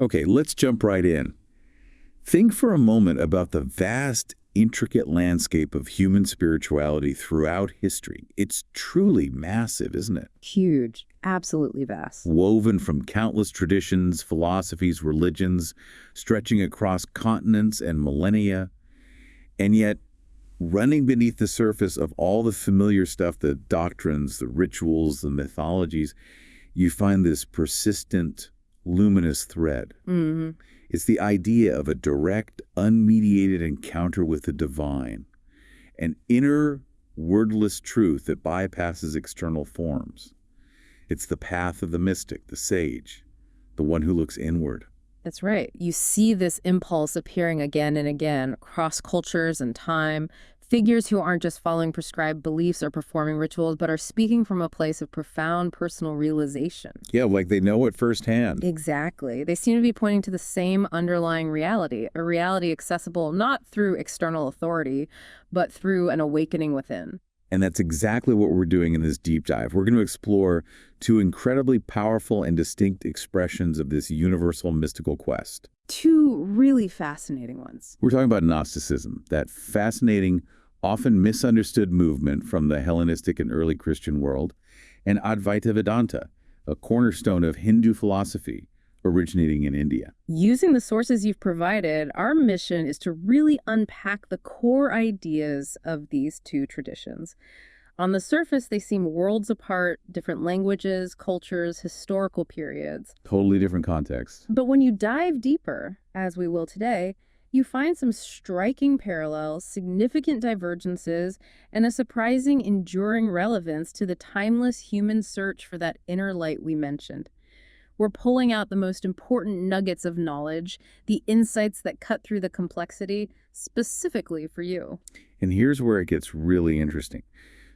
Okay, let's jump right in. Think for a moment about the vast, intricate landscape of human spirituality throughout history. It's truly massive, isn't it? Huge. Absolutely vast. Woven from countless traditions, philosophies, religions, stretching across continents and millennia, and yet running beneath the surface of all the familiar stuff, the doctrines, the rituals, the mythologies, you find this persistent, luminous thread. Hmm. It's the idea of a direct, unmediated encounter with the divine, an inner, wordless truth that bypasses external forms. It's the path of the mystic, the sage, the one who looks inward. That's right. You see this impulse appearing again and again across cultures and time. Figures who aren't just following prescribed beliefs or performing rituals, but are speaking from a place of profound personal realization. Yeah, like they know it firsthand. Exactly. They seem to be pointing to the same underlying reality, a reality accessible not through external authority, but through an awakening within. And that's exactly what we're doing in this deep dive. We're going to explore two incredibly powerful and distinct expressions of this universal mystical quest. Two really fascinating ones. We're talking about Gnosticism, that fascinating, often misunderstood movement from the Hellenistic and early Christian world, and Advaita Vedanta, a cornerstone of Hindu philosophy originating in India. Using the sources you've provided, our mission is to really unpack the core ideas of these two traditions. On the surface, they seem worlds apart, different languages, cultures, historical periods. Totally different contexts. But when you dive deeper, as we will today, you find some striking parallels, significant divergences, and a surprising, enduring relevance to the timeless human search for that inner light we mentioned. We're pulling out the most important nuggets of knowledge, the insights that cut through the complexity, specifically for you. And here's where it gets really interesting.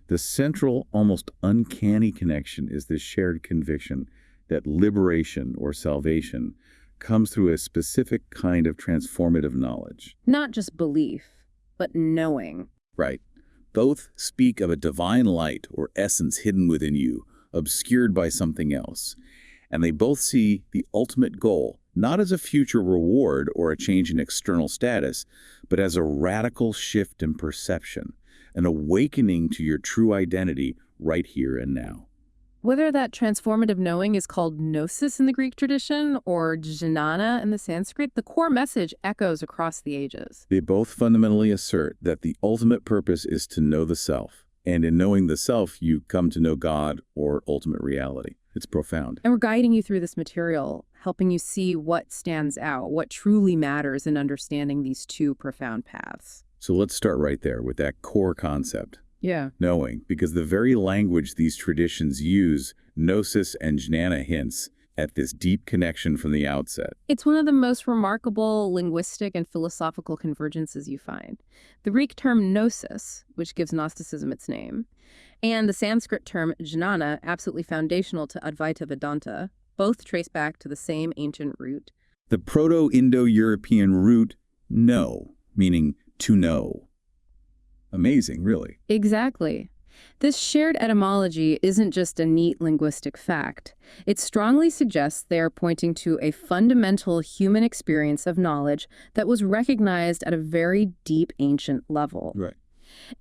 The central, almost uncanny connection is this shared conviction that liberation or salvation comes through a specific kind of transformative knowledge. Not just belief, but knowing. Right. Both speak of a divine light or essence hidden within you, obscured by something else. And they both see the ultimate goal, not as a future reward or a change in external status, but as a radical shift in perception, an awakening to your true identity right here and now. Whether that transformative knowing is called Gnosis in the Greek tradition or Jnana in the Sanskrit, the core message echoes across the ages. They both fundamentally assert that the ultimate purpose is to know the self. And in knowing the self, you come to know God or ultimate reality. It's profound. And we're guiding you through this material, helping you see what stands out, what truly matters in understanding these two profound paths. So let's start right there with that core concept. Yeah. Knowing, because the very language these traditions use, Nosis and Jnana, hints at this deep connection from the outset. It's one of the most remarkable linguistic and philosophical convergences you find. The Greek term gnosis, which gives Gnosticism its name, and the Sanskrit term jnana, absolutely foundational to Advaita Vedanta, both trace back to the same ancient root. The Proto-Indo-European root know, meaning to know. Amazing, really. Exactly. This shared etymology isn't just a neat linguistic fact. It strongly suggests they are pointing to a fundamental human experience of knowledge that was recognized at a very deep ancient level. Right.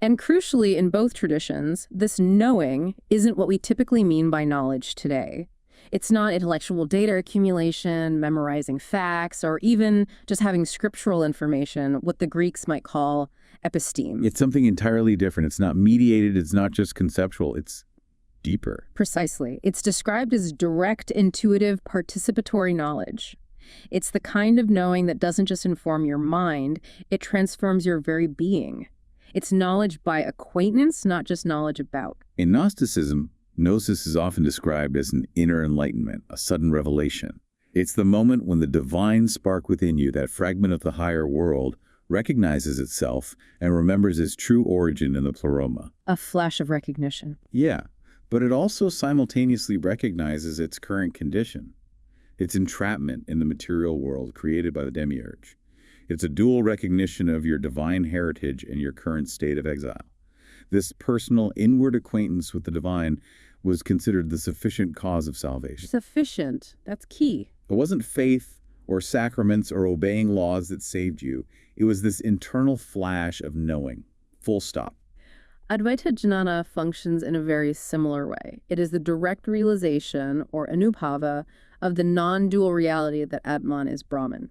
And crucially, in both traditions, this knowing isn't what we typically mean by knowledge today. It's not intellectual data accumulation, memorizing facts, or even just having scriptural information, what the Greeks might call episteme. It's something entirely different. It's not mediated. It's not just conceptual. It's deeper. Precisely. It's described as direct, intuitive, participatory knowledge. It's the kind of knowing that doesn't just inform your mind, it transforms your very being. It's knowledge by acquaintance, not just knowledge about. In Gnosticism, Gnosis is often described as an inner enlightenment, a sudden revelation. It's the moment when the divine spark within you, that fragment of the higher world, recognizes itself and remembers its true origin in the pleroma. A flash of recognition. Yeah, but it also simultaneously recognizes its current condition, its entrapment in the material world created by the Demiurge. It's a dual recognition of your divine heritage and your current state of exile. This personal inward acquaintance with the divine was considered the sufficient cause of salvation. Sufficient. That's key. It wasn't faith or sacraments or obeying laws that saved you. It was this internal flash of knowing. Full stop. Advaita Jnana functions in a very similar way. It is the direct realization, or anubhava, of the non-dual reality that Atman is Brahman.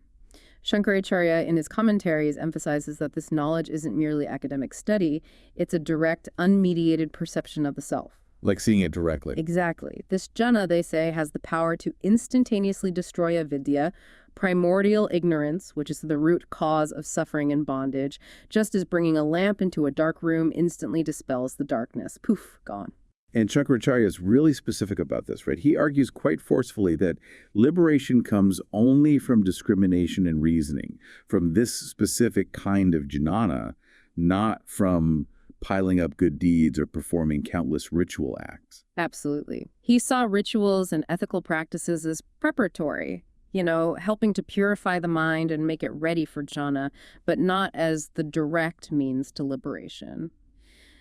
Shankaracharya, in his commentaries, emphasizes that this knowledge isn't merely academic study, it's a direct, unmediated perception of the self. Like seeing it directly. Exactly. This jhana, they say, has the power to instantaneously destroy avidya, primordial ignorance, which is the root cause of suffering and bondage, just as bringing a lamp into a dark room instantly dispels the darkness. Poof, gone. And Shankaracharya is really specific about this, right? He argues quite forcefully that liberation comes only from discrimination and reasoning, from this specific kind of jnana, not from piling up good deeds or performing countless ritual acts. Absolutely. He saw rituals and ethical practices as preparatory, helping to purify the mind and make it ready for jhana, but not as the direct means to liberation.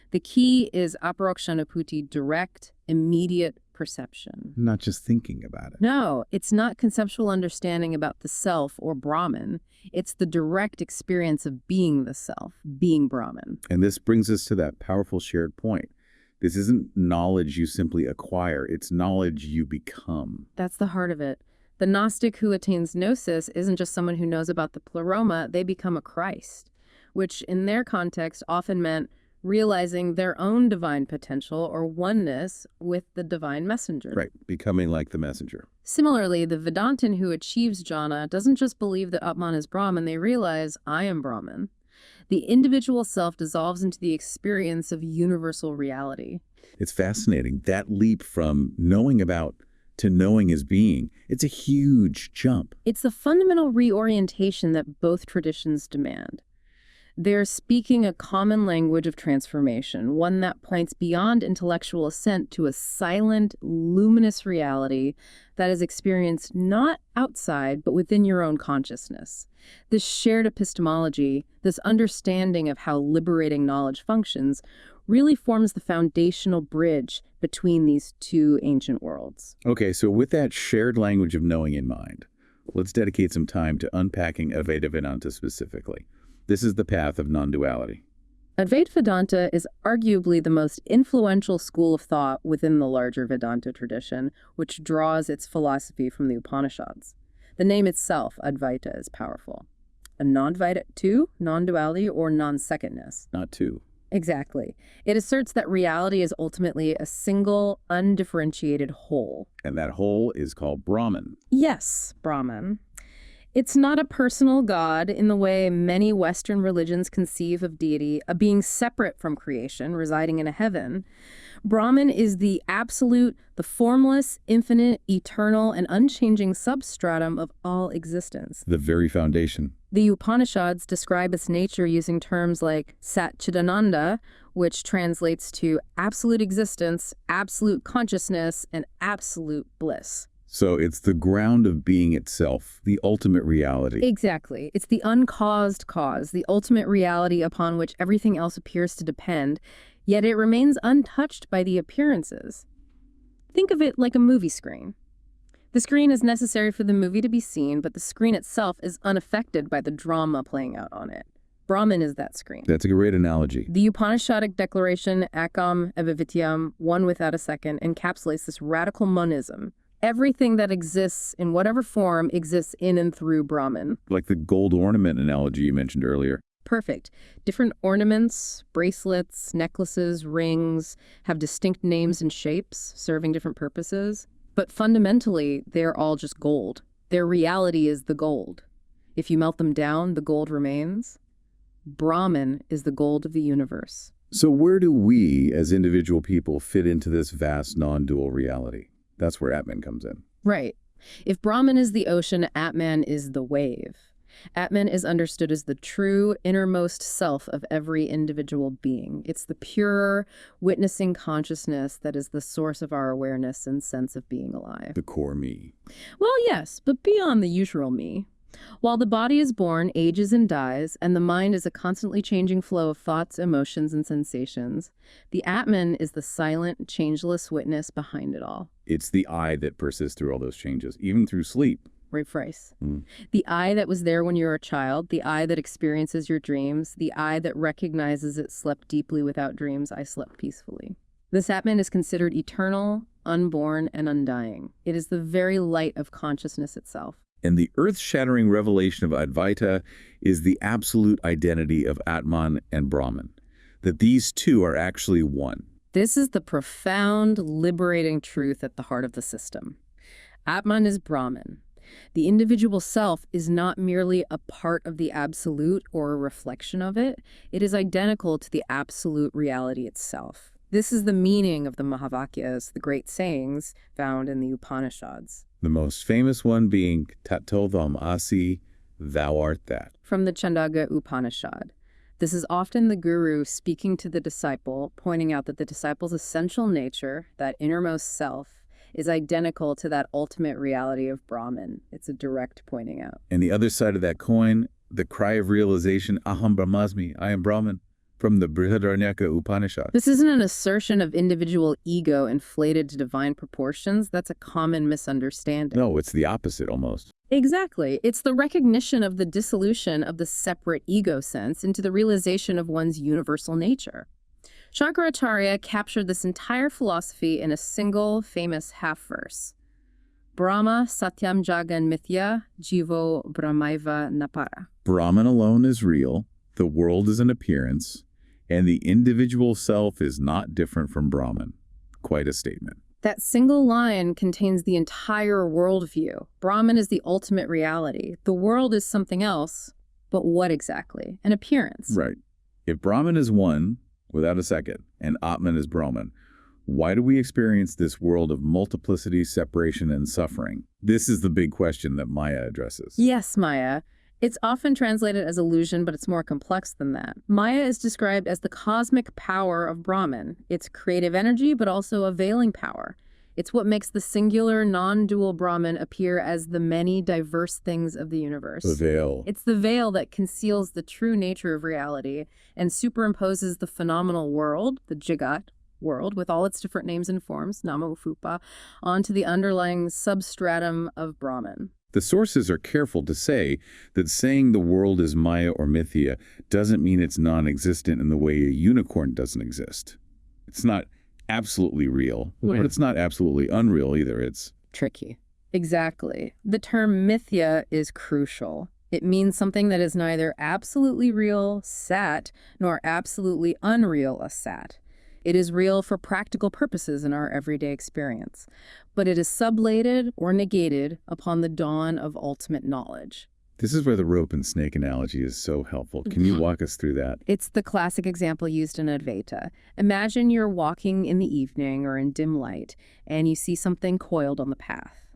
The key is aparokshanupati, direct, immediate perception. Not just thinking about it. No, it's not conceptual understanding about the self or Brahman. It's the direct experience of being the self, being Brahman. And this brings us to that powerful shared point. This isn't knowledge you simply acquire, it's knowledge you become. That's the heart of it. The Gnostic who attains Gnosis isn't just someone who knows about the pleroma, they become a Christ, which in their context often meant realizing their own divine potential or oneness with the divine messenger. Right, becoming like the messenger. Similarly, the Vedantin who achieves jhana doesn't just believe that Atman is Brahman, they realize, I am Brahman. The individual self dissolves into the experience of universal reality. It's fascinating. That leap from knowing about to knowing as being, it's a huge jump. It's the fundamental reorientation that both traditions demand. They're speaking a common language of transformation, one that points beyond intellectual assent to a silent, luminous reality that is experienced not outside, but within your own consciousness. This shared epistemology, this understanding of how liberating knowledge functions, really forms the foundational bridge between these two ancient worlds. Okay, so with that shared language of knowing in mind, let's dedicate some time to unpacking Advaita Vedanta specifically. This is the path of non-duality. Advaita Vedanta is arguably the most influential school of thought within the larger Vedanta tradition, which draws its philosophy from the Upanishads. The name itself, Advaita, is powerful. A non-Dvaita, two, non-duality, or non-secondness. Not two. Exactly. It asserts that reality is ultimately a single, undifferentiated whole. And that whole is called Brahman. Yes, Brahman. It's not a personal God in the way many Western religions conceive of deity, a being separate from creation, residing in a heaven. Brahman is the absolute, the formless, infinite, eternal, and unchanging substratum of all existence. The very foundation. The Upanishads describe its nature using terms like Sat Chidananda, which translates to absolute existence, absolute consciousness, and absolute bliss. So it's the ground of being itself, the ultimate reality. Exactly. It's the uncaused cause, the ultimate reality upon which everything else appears to depend, yet it remains untouched by the appearances. Think of it like a movie screen. The screen is necessary for the movie to be seen, but the screen itself is unaffected by the drama playing out on it. Brahman is that screen. That's a great analogy. The Upanishadic declaration, Akam Evavityam, one without a second, encapsulates this radical monism. Everything that exists in whatever form exists in and through Brahman. Like the gold ornament analogy you mentioned earlier. Perfect. Different ornaments, bracelets, necklaces, rings have distinct names and shapes, serving different purposes. But fundamentally, they're all just gold. Their reality is the gold. If you melt them down, the gold remains. Brahman is the gold of the universe. So where do we, as individual people, fit into this vast non-dual reality? That's where Atman comes in. Right. If Brahman is the ocean, Atman is the wave. Atman is understood as the true innermost self of every individual being. It's the pure, witnessing consciousness that is the source of our awareness and sense of being alive. The core me. Well, yes, but beyond the usual me. While the body is born, ages and dies, and the mind is a constantly changing flow of thoughts, emotions, and sensations, the Atman is the silent, changeless witness behind it all. It's the I that persists through all those changes, even through sleep. Rephrase. Mm. The I that was there when you were a child, the I that experiences your dreams, the I that recognizes it slept deeply without dreams, I slept peacefully. This Atman is considered eternal, unborn, and undying. It is the very light of consciousness itself. And the earth-shattering revelation of Advaita is the absolute identity of Atman and Brahman, that these two are actually one. This is the profound, liberating truth at the heart of the system. Atman is Brahman. The individual self is not merely a part of the absolute or a reflection of it. It is identical to the absolute reality itself. This is the meaning of the Mahavakyas, the great sayings found in the Upanishads. The most famous one being Tato Tvam Asi, thou art that. From the Chandogya Upanishad. This is often the guru speaking to the disciple, pointing out that the disciple's essential nature, that innermost self, is identical to that ultimate reality of Brahman. It's a direct pointing out. And the other side of that coin, the cry of realization, Aham Brahmasmi, I am Brahman, from the Brihadaranyaka Upanishad. This isn't an assertion of individual ego inflated to divine proportions. That's a common misunderstanding. No, it's the opposite almost. Exactly. It's the recognition of the dissolution of the separate ego sense into the realization of one's universal nature. Shankaracharya captured this entire philosophy in a single famous half-verse. Brahma satyam jagan mithya, jivo brahmaiva napara. Brahman alone is real, the world is an appearance, and the individual self is not different from Brahman. Quite a statement. That single line contains the entire worldview. Brahman is the ultimate reality. The world is something else, but what exactly? An appearance. Right. If Brahman is one, without a second, and Atman is Brahman, why do we experience this world of multiplicity, separation, and suffering? This is the big question that Maya addresses. Yes, Maya. It's often translated as illusion, but it's more complex than that. Maya is described as the cosmic power of Brahman. It's creative energy, but also a veiling power. It's what makes the singular, non-dual Brahman appear as the many diverse things of the universe. The veil. It's the veil that conceals the true nature of reality and superimposes the phenomenal world, the Jagat world, with all its different names and forms, Nama Ufupa, onto the underlying substratum of Brahman. The sources are careful to say that saying the world is Maya or Mithya doesn't mean it's non-existent in the way a unicorn doesn't exist. It's not absolutely real, but it's not absolutely unreal either. It's tricky. Exactly. The term mithya is crucial. It means something that is neither absolutely real, sat, nor absolutely unreal, a sat. It is real for practical purposes in our everyday experience, but it is sublated or negated upon the dawn of ultimate knowledge. This is where the rope and snake analogy is so helpful. Can you walk us through that? It's the classic example used in Advaita. Imagine you're walking in the evening or in dim light, and you see something coiled on the path.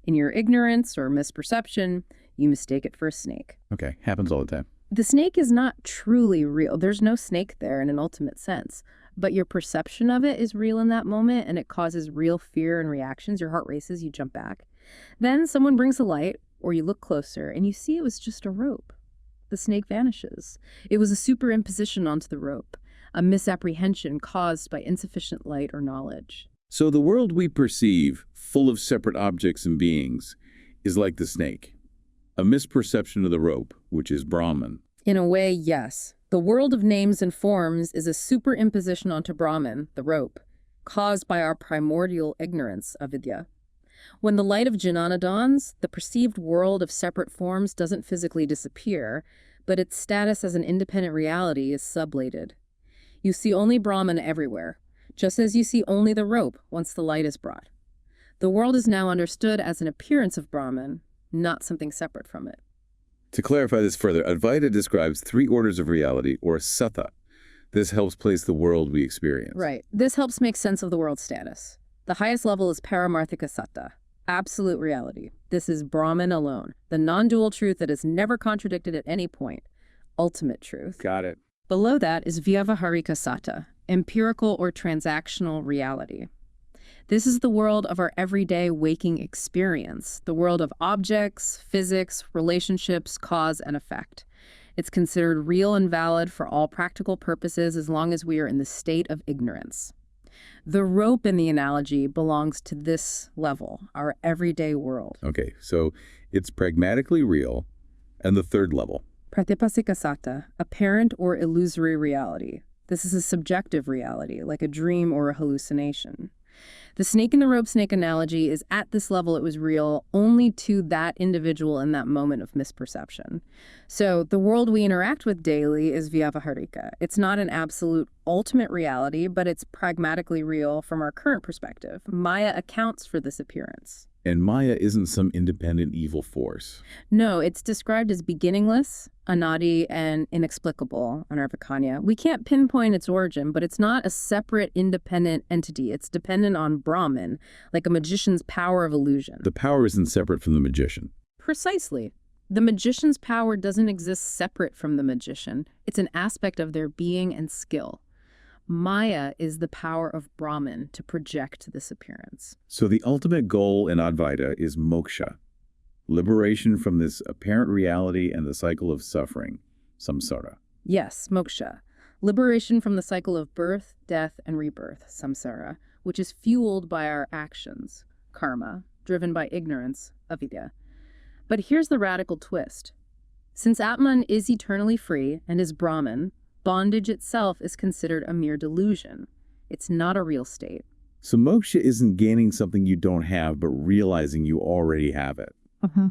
In your ignorance or misperception, you mistake it for a snake. Okay, happens all the time. The snake is not truly real. There's no snake there in an ultimate sense. But your perception of it is real in that moment, and it causes real fear and reactions. Your heart races, you jump back. Then someone brings a light, or you look closer, and you see it was just a rope. The snake vanishes. It was a superimposition onto the rope, a misapprehension caused by insufficient light or knowledge. So the world we perceive, full of separate objects and beings, is like the snake. A misperception of the rope, which is Brahman. In a way, yes. The world of names and forms is a superimposition onto Brahman, the rope, caused by our primordial ignorance, avidya. When the light of Jnana dawns, the perceived world of separate forms doesn't physically disappear, but its status as an independent reality is sublated. You see only Brahman everywhere, just as you see only the rope once the light is brought. The world is now understood as an appearance of Brahman, not something separate from it. To clarify this further, Advaita describes 3 orders of reality, or sattva. This helps place the world we experience. Right. This helps make sense of the world status. The highest level is paramarthika sattva, absolute reality. This is Brahman alone, the non-dual truth that is never contradicted at any point, ultimate truth. Got it. Below that is vyavaharika sattva, empirical or transactional reality. This is the world of our everyday waking experience, the world of objects, physics, relationships, cause and effect. It's considered real and valid for all practical purposes as long as we are in the state of ignorance. The rope in the analogy belongs to this level, our everyday world. Okay, so it's pragmatically real, and the third level. Pratipasika sata, apparent or illusory reality. This is a subjective reality, like a dream or a hallucination. The snake in the rope snake analogy is at this level it was real only to that individual in that moment of misperception. So the world we interact with daily is vyavaharika. It's not an absolute ultimate reality, but it's pragmatically real from our current perspective. Maya accounts for this appearance. And Maya isn't some independent evil force. No, it's described as beginningless, anadi, and inexplicable on our Vikanya. We can't pinpoint its origin, but it's not a separate, independent entity. It's dependent on Brahman, like a magician's power of illusion. The power isn't separate from the magician. Precisely. The magician's power doesn't exist separate from the magician. It's an aspect of their being and skill. Maya is the power of Brahman to project this appearance. So the ultimate goal in Advaita is moksha, liberation from this apparent reality and the cycle of suffering, samsara. Yes, moksha. Liberation from the cycle of birth, death, and rebirth, samsara, which is fueled by our actions, karma, driven by ignorance, avidya. But here's the radical twist. Since Atman is eternally free and is Brahman, bondage itself is considered a mere delusion. It's not a real state. So moksha isn't gaining something you don't have, but realizing you already have it.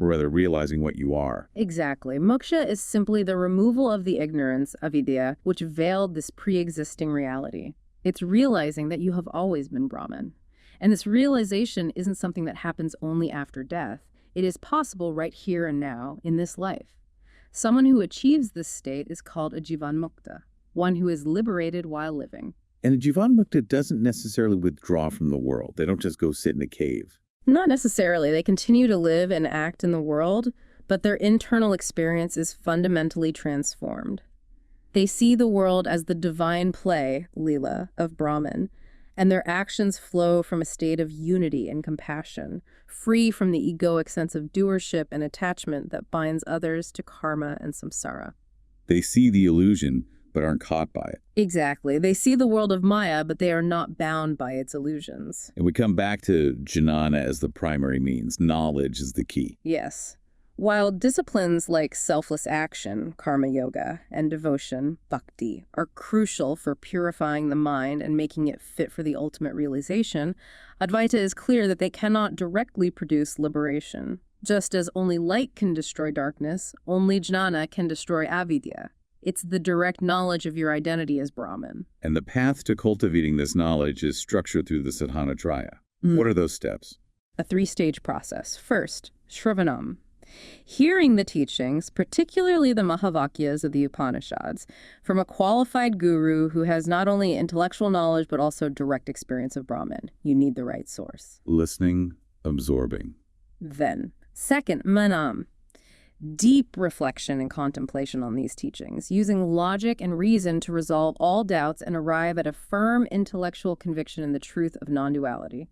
Or rather, realizing what you are. Exactly. Moksha is simply the removal of the ignorance, avidya, which veiled this pre-existing reality. It's realizing that you have always been Brahman. And this realization isn't something that happens only after death. It is possible right here and now, in this life. Someone who achieves this state is called a jivanmukta, one who is liberated while living. And a jivanmukta doesn't necessarily withdraw from the world. They don't just go sit in a cave. Not necessarily. They continue to live and act in the world, but their internal experience is fundamentally transformed. They see the world as the divine play, lila, of Brahman, and their actions flow from a state of unity and compassion, free from the egoic sense of doership and attachment that binds others to karma and samsara. They see the illusion, but aren't caught by it. Exactly. They see the world of Maya, but they are not bound by its illusions. And we come back to jnana as the primary means. Knowledge is the key. Yes. While disciplines like selfless action, karma yoga, and devotion, bhakti, are crucial for purifying the mind and making it fit for the ultimate realization, Advaita is clear that they cannot directly produce liberation. Just as only light can destroy darkness, only jnana can destroy avidya. It's the direct knowledge of your identity as Brahman. And the path to cultivating this knowledge is structured through the sadhana traya. What are those steps? A three-stage process. First, shravanam. Hearing the teachings, particularly the Mahavakyas of the Upanishads, from a qualified guru who has not only intellectual knowledge but also direct experience of Brahman. You need the right source. Listening, absorbing. Then, second, manam. Deep reflection and contemplation on these teachings, using logic and reason to resolve all doubts and arrive at a firm intellectual conviction in the truth of non-duality.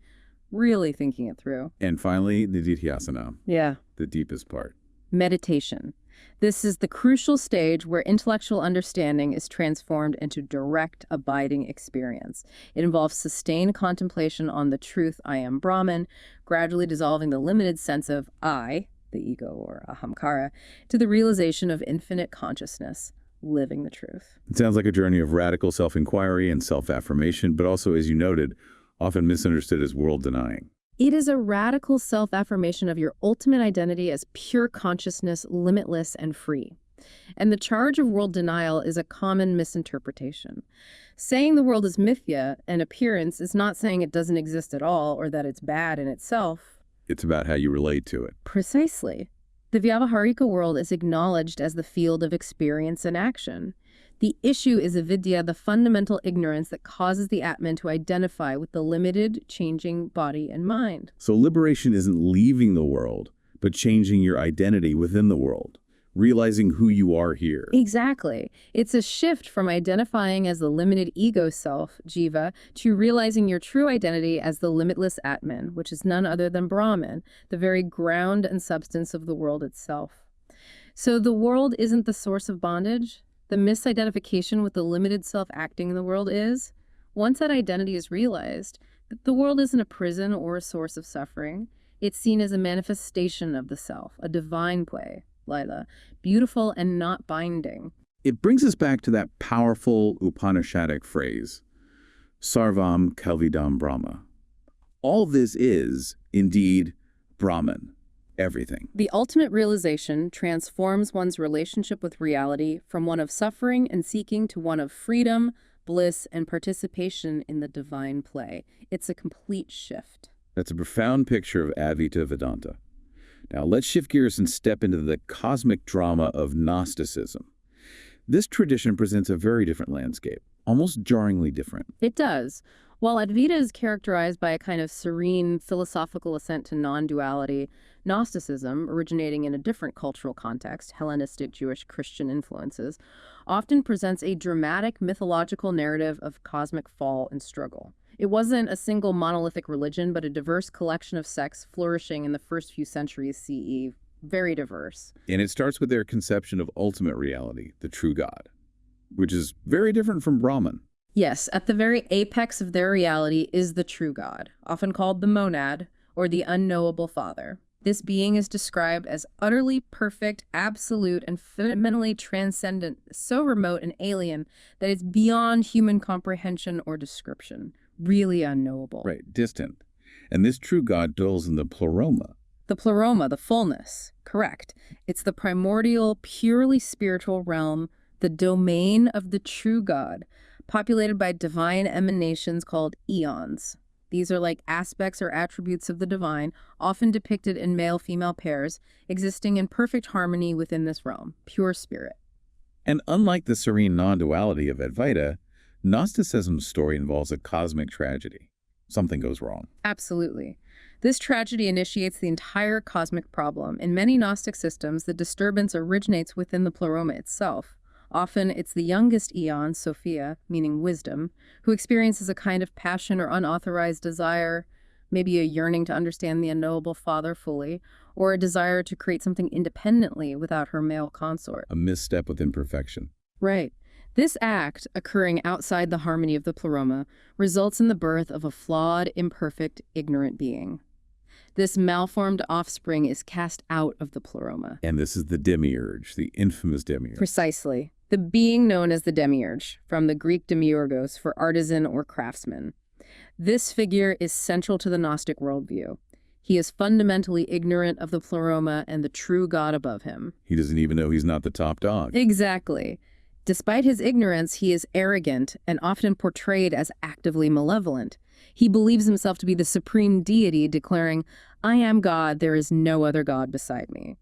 Really thinking it through. And finally, nididhyasana. Yeah. The deepest part. Meditation. This is the crucial stage where intellectual understanding is transformed into direct, abiding experience. It involves sustained contemplation on the truth, I am Brahman, gradually dissolving the limited sense of I, the ego or ahamkara, to the realization of infinite consciousness, living the truth. It sounds like a journey of radical self-inquiry and self-affirmation, but also, as you noted, often misunderstood as world-denying. It is a radical self-affirmation of your ultimate identity as pure consciousness, limitless and free. And the charge of world denial is a common misinterpretation. Saying the world is mithya, an appearance, is not saying it doesn't exist at all or that it's bad in itself. It's about how you relate to it. Precisely. The Vyavaharika world is acknowledged as the field of experience and action. The issue is avidya, the fundamental ignorance that causes the Atman to identify with the limited, changing body and mind. So liberation isn't leaving the world, but changing your identity within the world, realizing who you are here. Exactly. It's a shift from identifying as the limited ego self, jiva, to realizing your true identity as the limitless Atman, which is none other than Brahman, the very ground and substance of the world itself. So the world isn't the source of bondage. The misidentification with the limited self acting in the world is, Once that identity is realized, the world isn't a prison or a source of suffering. It's seen as a manifestation of the self, a divine play, Lila, beautiful and not binding. It brings us back to that powerful Upanishadic phrase, Sarvam Kalvidam Brahma. All this is, indeed, Brahman, everything. The ultimate realization transforms one's relationship with reality from one of suffering and seeking to one of freedom, bliss, and participation in the divine play. It's a complete shift. That's a profound picture of Advaita Vedanta. Now let's shift gears and step into the cosmic drama of Gnosticism. This tradition presents a very different landscape, almost jarringly different. It does. While Advaita is characterized by a kind of serene philosophical assent to non-duality, Gnosticism, originating in a different cultural context, Hellenistic Jewish Christian influences, often presents a dramatic mythological narrative of cosmic fall and struggle. It wasn't a single monolithic religion, but a diverse collection of sects flourishing in the first few centuries CE. Very diverse. And it starts with their conception of ultimate reality, the true God, which is very different from Brahman. Yes, at the very apex of their reality is the true God, often called the monad, or the unknowable Father. This being is described as utterly perfect, absolute, and fundamentally transcendent, so remote and alien that it's beyond human comprehension or description. Really unknowable. Right, distant. And this true God dwells in the pleroma. The pleroma, the fullness. Correct. It's the primordial, purely spiritual realm, the domain of the true God, populated by divine emanations called eons. These are like aspects or attributes of the divine, often depicted in male-female pairs, existing in perfect harmony within this realm, pure spirit. And unlike the serene non-duality of Advaita, Gnosticism's story involves a cosmic tragedy. Something goes wrong. Absolutely. This tragedy initiates the entire cosmic problem. In many Gnostic systems, the disturbance originates within the pleroma itself. Often, it's the youngest eon, Sophia, meaning wisdom, who experiences a kind of passion or unauthorized desire, maybe a yearning to understand the unknowable Father fully, or a desire to create something independently without her male consort. A misstep with imperfection. Right. This act, occurring outside the harmony of the pleroma, results in the birth of a flawed, imperfect, ignorant being. This malformed offspring is cast out of the pleroma. And this is the Demiurge, the infamous Demiurge. Precisely. The being known as the Demiurge, from the Greek demiurgos for artisan or craftsman. This figure is central to the Gnostic worldview. He is fundamentally ignorant of the pleroma and the true God above him. He doesn't even know he's not the top dog. Exactly. Despite his ignorance, he is arrogant and often portrayed as actively malevolent. He believes himself to be the supreme deity, declaring, "I am God, there is no other God beside me."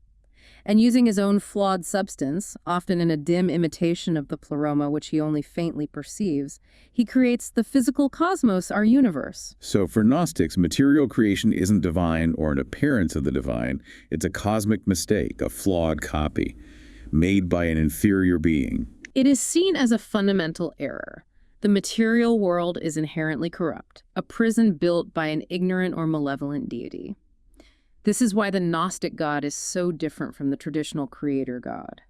And using his own flawed substance, often in a dim imitation of the pleroma which he only faintly perceives, he creates the physical cosmos, our universe. So for Gnostics, material creation isn't divine or an appearance of the divine. It's a cosmic mistake, a flawed copy, made by an inferior being. It is seen as a fundamental error. The material world is inherently corrupt, a prison built by an ignorant or malevolent deity. This is why the Gnostic God is so different from the traditional creator God.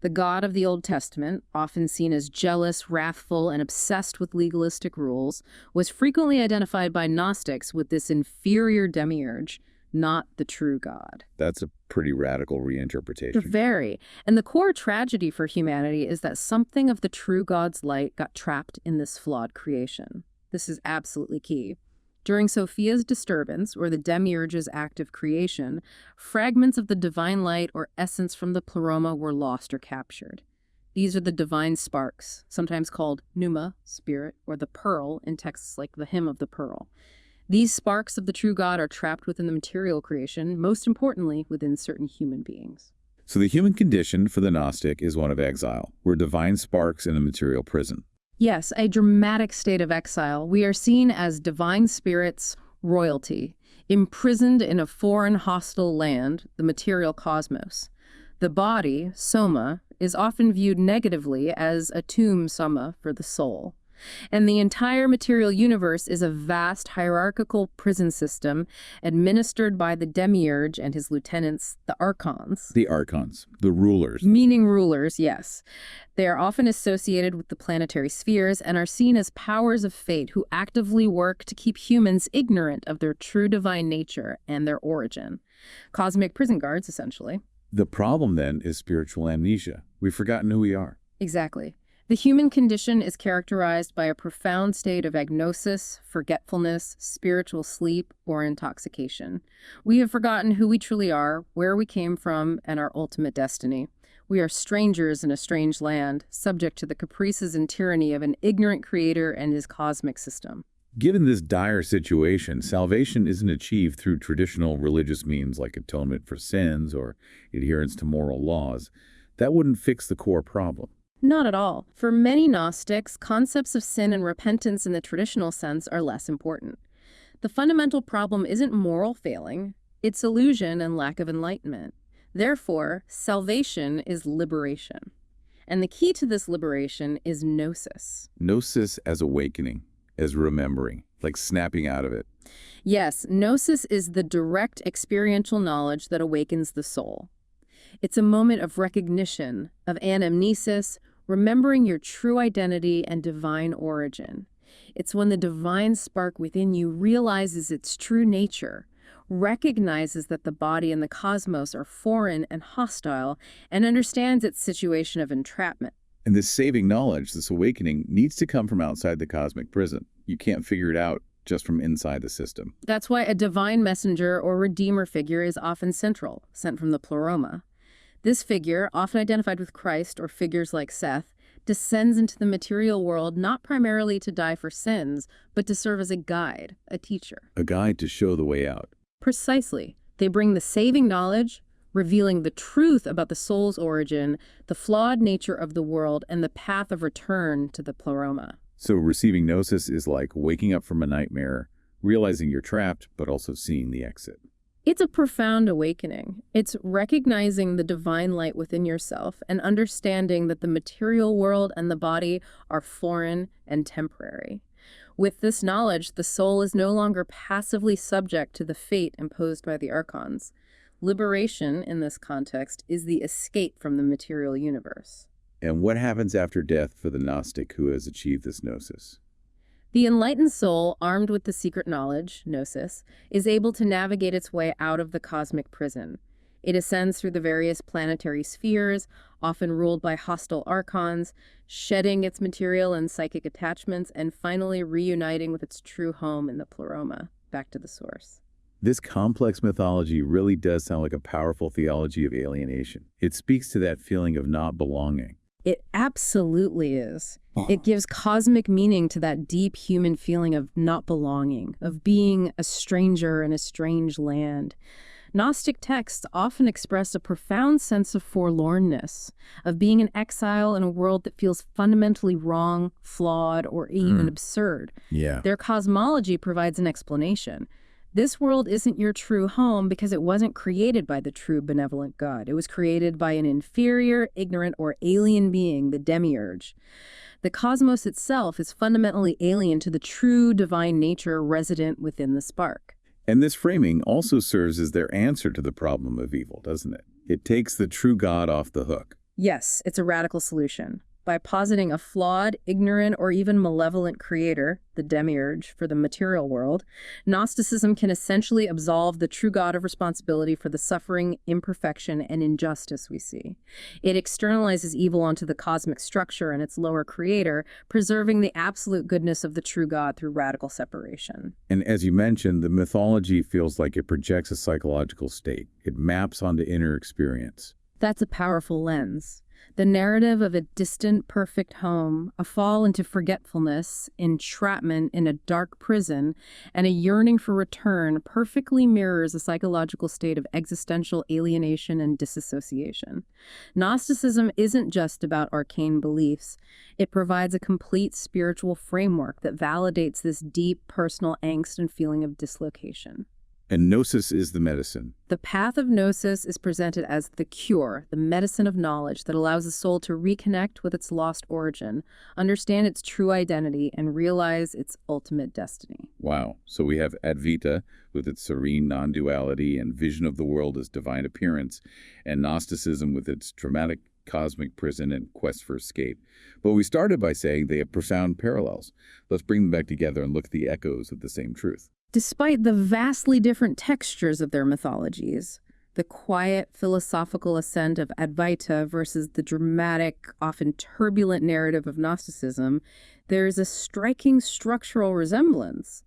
The God of the Old Testament, often seen as jealous, wrathful, and obsessed with legalistic rules, was frequently identified by Gnostics with this inferior demiurge, not the true God. That's a pretty radical reinterpretation. Very. And the core tragedy for humanity is that something of the true God's light got trapped in this flawed creation. This is absolutely key. During Sophia's disturbance, or the Demiurge's act of creation, fragments of the divine light or essence from the pleroma were lost or captured. These are the divine sparks, sometimes called pneuma, spirit, or the pearl in texts like the Hymn of the Pearl. These sparks of the true God are trapped within the material creation, most importantly within certain human beings. So the human condition for the Gnostic is one of exile. We're divine sparks in a material prison. Yes, a dramatic state of exile. We are seen as divine spirits, royalty, imprisoned in a foreign hostile land, the material cosmos. The body, soma, is often viewed negatively as a tomb soma for the soul. And the entire material universe is a vast hierarchical prison system administered by the Demiurge and his lieutenants, the Archons. The Archons, the rulers. Meaning rulers, yes. They are often associated with the planetary spheres and are seen as powers of fate who actively work to keep humans ignorant of their true divine nature and their origin. Cosmic prison guards, essentially. The problem, then, is spiritual amnesia. We've forgotten who we are. Exactly. The human condition is characterized by a profound state of agnosis, forgetfulness, spiritual sleep, or intoxication. We have forgotten who we truly are, where we came from, and our ultimate destiny. We are strangers in a strange land, subject to the caprices and tyranny of an ignorant creator and his cosmic system. Given this dire situation, salvation isn't achieved through traditional religious means like atonement for sins or adherence to moral laws. That wouldn't fix the core problem. Not at all. For many Gnostics, concepts of sin and repentance in the traditional sense are less important. The fundamental problem isn't moral failing, it's illusion and lack of enlightenment. Therefore, salvation is liberation. And the key to this liberation is Gnosis. Gnosis as awakening, as remembering, like snapping out of it. Yes, Gnosis is the direct experiential knowledge that awakens the soul. It's a moment of recognition, of anamnesis, remembering your true identity and divine origin. It's when the divine spark within you realizes its true nature, recognizes that the body and the cosmos are foreign and hostile, and understands its situation of entrapment. And this saving knowledge, this awakening, needs to come from outside the cosmic prison. You can't figure it out just from inside the system. That's why a divine messenger or redeemer figure is often central, sent from the pleroma. This figure, often identified with Christ or figures like Seth, descends into the material world not primarily to die for sins, but to serve as a guide, a teacher. A guide to show the way out. Precisely. They bring the saving knowledge, revealing the truth about the soul's origin, the flawed nature of the world, and the path of return to the pleroma. So receiving Gnosis is like waking up from a nightmare, realizing you're trapped, but also seeing the exit. It's a profound awakening. It's recognizing the divine light within yourself and understanding that the material world and the body are foreign and temporary. With this knowledge, the soul is no longer passively subject to the fate imposed by the Archons. Liberation, in this context, is the escape from the material universe. And what happens after death for the Gnostic who has achieved this Gnosis? The enlightened soul, armed with the secret knowledge, Gnosis, is able to navigate its way out of the cosmic prison. It ascends through the various planetary spheres, often ruled by hostile archons, shedding its material and psychic attachments, and finally reuniting with its true home in the pleroma, back to the source. This complex mythology really does sound like a powerful theology of alienation. It speaks to that feeling of not belonging. It absolutely is. It gives cosmic meaning to that deep human feeling of not belonging, of being a stranger in a strange land. Gnostic texts often express a profound sense of forlornness, of being an exile in a world that feels fundamentally wrong, flawed, or even absurd. Yeah. Their cosmology provides an explanation. This world isn't your true home because it wasn't created by the true benevolent God. It was created by an inferior, ignorant, or alien being, the Demiurge. The cosmos itself is fundamentally alien to the true divine nature resident within the spark. And this framing also serves as their answer to the problem of evil, doesn't it? It takes the true God off the hook. Yes, it's a radical solution. By positing a flawed, ignorant, or even malevolent creator, the Demiurge, for the material world, Gnosticism can essentially absolve the true God of responsibility for the suffering, imperfection, and injustice we see. It externalizes evil onto the cosmic structure and its lower creator, preserving the absolute goodness of the true God through radical separation. And as you mentioned, the mythology feels like it projects a psychological state. It maps onto inner experience. That's a powerful lens. The narrative of a distant, perfect home, a fall into forgetfulness, entrapment in a dark prison, and a yearning for return perfectly mirrors a psychological state of existential alienation and disassociation. Gnosticism isn't just about arcane beliefs. It provides a complete spiritual framework that validates this deep personal angst and feeling of dislocation. And Gnosis is the medicine. The path of Gnosis is presented as the cure, the medicine of knowledge that allows the soul to reconnect with its lost origin, understand its true identity, and realize its ultimate destiny. Wow. So we have Advaita with its serene non-duality and vision of the world as divine appearance, and Gnosticism with its dramatic cosmic prison and quest for escape. But we started by saying they have profound parallels. Let's bring them back together and look at the echoes of the same truth. Despite the vastly different textures of their mythologies, the quiet philosophical ascent of Advaita versus the dramatic, often turbulent narrative of Gnosticism, there is a striking structural resemblance.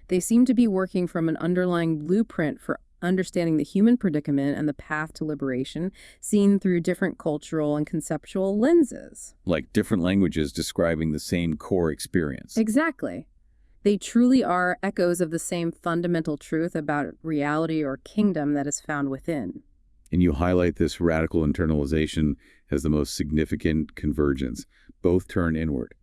They seem to be working from an underlying blueprint for understanding the human predicament and the path to liberation, seen through different cultural and conceptual lenses. Like different languages describing the same core experience. Exactly. They truly are echoes of the same fundamental truth about reality or kingdom that is found within. And you highlight this radical internalization as the most significant convergence. Both turn inward.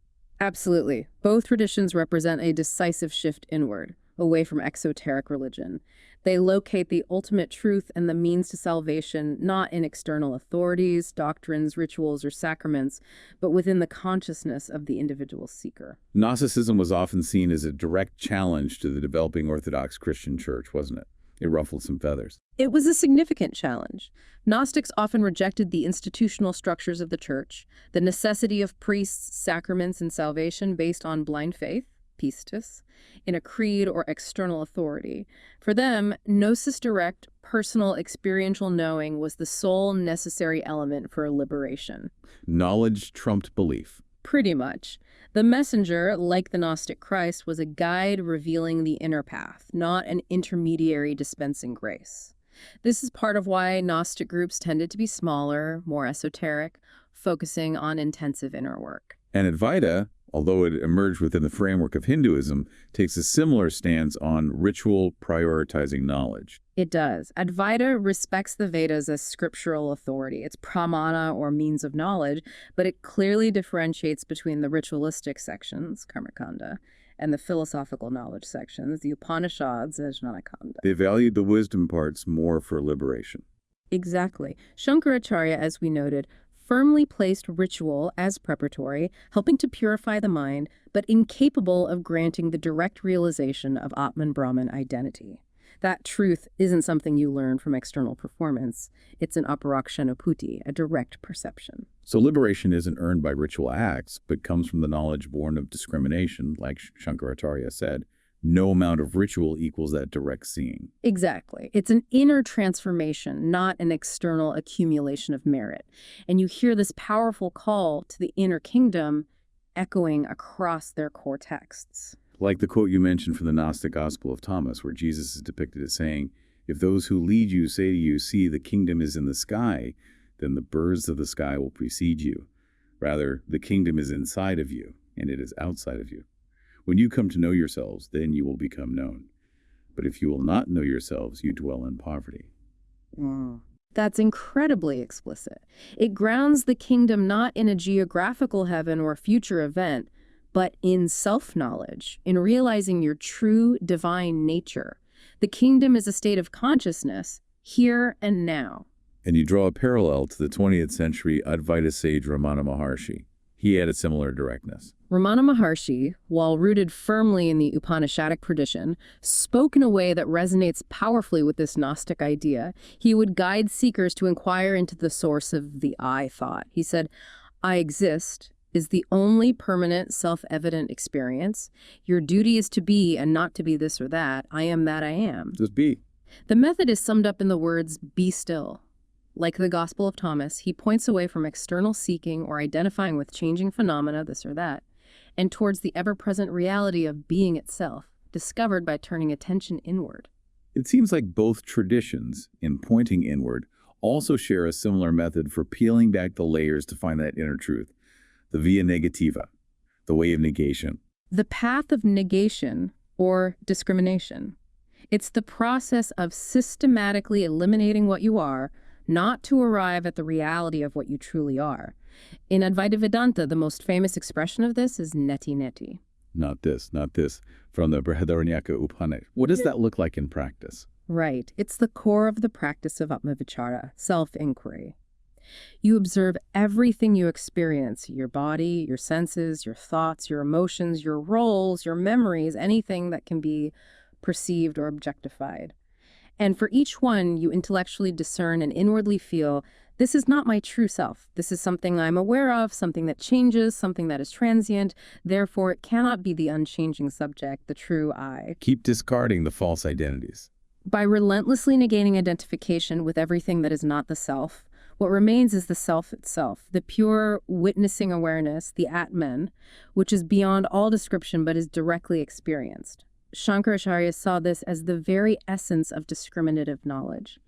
Absolutely. Both traditions represent a decisive shift inward, away from exoteric religion. They locate the ultimate truth and the means to salvation not in external authorities, doctrines, rituals, or sacraments, but within the consciousness of the individual seeker. Gnosticism was often seen as a direct challenge to the developing Orthodox Christian church, wasn't it? It ruffled some feathers. It was a significant challenge. Gnostics often rejected the institutional structures of the church, the necessity of priests, sacraments, and salvation based on blind faith, pistis, in a creed or external authority. For them, Gnosis direct, personal, experiential knowing was the sole necessary element for liberation. Knowledge trumped belief. Pretty much. The messenger, like the Gnostic Christ, was a guide revealing the inner path, not an intermediary dispensing grace. This is part of why Gnostic groups tended to be smaller, more esoteric, focusing on intensive inner work. And Advaita, although it emerged within the framework of Hinduism, takes a similar stance on ritual prioritizing knowledge. It does. Advaita respects the Vedas as scriptural authority. It's pramana, or means of knowledge, but it clearly differentiates between the ritualistic sections, karmakanda, and the philosophical knowledge sections, the Upanishads, Jnanakanda. They valued the wisdom parts more for liberation. Exactly. Shankaracharya, as we noted, firmly placed ritual as preparatory, helping to purify the mind, but incapable of granting the direct realization of Atman Brahman identity. That truth isn't something you learn from external performance. It's an aparakshanaputi, a direct perception. So liberation isn't earned by ritual acts, but comes from the knowledge born of discrimination, like Shankaracharya said. No amount of ritual equals that direct seeing. Exactly. It's an inner transformation, not an external accumulation of merit. And you hear this powerful call to the inner kingdom echoing across their core texts. Like the quote you mentioned from the Gnostic Gospel of Thomas, where Jesus is depicted as saying, "If those who lead you say to you, 'See, the kingdom is in the sky,' then the birds of the sky will precede you. Rather, the kingdom is inside of you, and it is outside of you. When you come to know yourselves, then you will become known. But if you will not know yourselves, you dwell in poverty." That's incredibly explicit. It grounds the kingdom not in a geographical heaven or future event, but in self-knowledge, in realizing your true divine nature. The kingdom is a state of consciousness, here and now. And you draw a parallel to the 20th century Advaita sage Ramana Maharshi. He had a similar directness. Ramana Maharshi, while rooted firmly in the Upanishadic tradition, spoke in a way that resonates powerfully with this Gnostic idea. He would guide seekers to inquire into the source of the I thought. He said, "I exist is the only permanent, self-evident experience. Your duty is to be and not to be this or that. I am that I am." Just be. The method is summed up in the words, "be still." Like the Gospel of Thomas, he points away from external seeking or identifying with changing phenomena, this or that, and towards the ever-present reality of being itself, discovered by turning attention inward. It seems like both traditions, in pointing inward, also share a similar method for peeling back the layers to find that inner truth. The via negativa, the way of negation. The path of negation, or discrimination. It's the process of systematically eliminating what you are, not to arrive at the reality of what you truly are. In Advaita Vedanta, the most famous expression of this is neti neti. Not this, from the Brihadaranyaka Upanishad. What does that look like in practice? Right. It's the core of the practice of Atmavichara, self-inquiry. You observe everything you experience, your body, your senses, your thoughts, your emotions, your roles, your memories, anything that can be perceived or objectified. And for each one, you intellectually discern and inwardly feel, this is not my true self. This is something I'm aware of, something that changes, something that is transient. Therefore, it cannot be the unchanging subject, the true I. Keep discarding the false identities. By relentlessly negating identification with everything that is not the self, what remains is the self itself, the pure witnessing awareness, the Atman, which is beyond all description but is directly experienced. Shankaracharya saw this as the very essence of discriminative knowledge.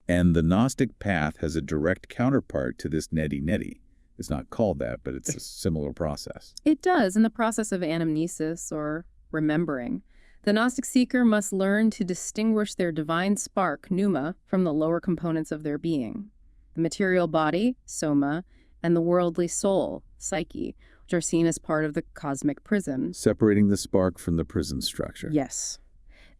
And the Gnostic path has a direct counterpart to this neti-neti. It's not called that, but it's a similar process. It does, in the process of anamnesis, or remembering. The Gnostic seeker must learn to distinguish their divine spark, pneuma, from the lower components of their being. The material body, soma, and the worldly soul, psyche, which are seen as part of the cosmic prison. Separating the spark from the prison structure. Yes.